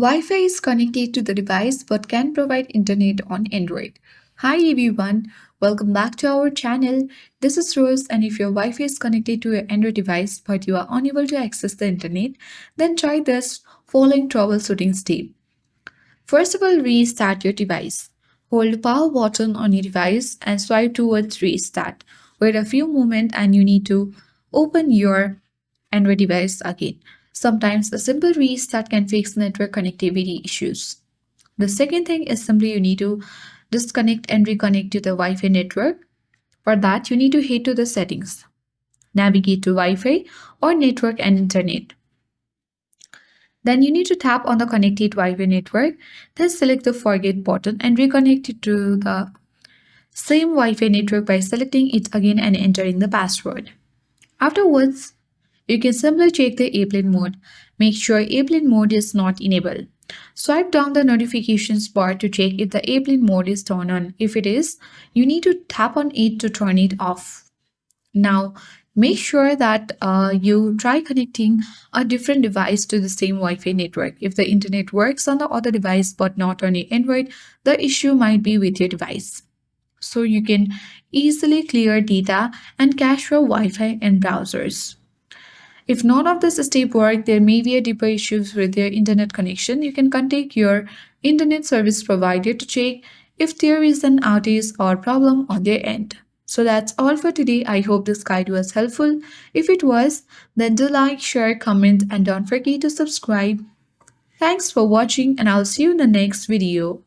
Wi-Fi is connected to the device but can provide internet on Android. Hi everyone, welcome back to our channel. This is Rose, and if your Wi-Fi is connected to your Android device but you are unable to access the internet, then try this following troubleshooting step. First of all, restart your device. Hold the power button on your device and swipe towards restart. Wait a few moments and you need to open your Android device again. Sometimes a simple restart can fix network connectivity issues. The second thing is simply you need to disconnect and reconnect to the Wi-Fi network. For that, you need to head to the settings, navigate to Wi-Fi or network and internet. Then you need to tap on the connected Wi-Fi network, then select the forget button and reconnect it to the same Wi-Fi network by selecting it again and entering the password. Afterwards, you can simply check the airplane mode. Make sure airplane mode is not enabled. Swipe down the notifications bar to check if the airplane mode is turned on. If it is, you need to tap on it to turn it off. Now, make sure that you try connecting a different device to the same Wi-Fi network. If the internet works on the other device but not on your Android, the issue might be with your device. So you can easily clear data and cache your Wi-Fi and browsers. If none of this step work, there may be a deeper issues with your internet connection. You can contact your internet service provider to check if there is an outage or problem on their end. So that's all for today. I hope this guide was helpful. If it was, then do like, share, comment, and don't forget to subscribe. Thanks for watching, and I'll see you in the next video.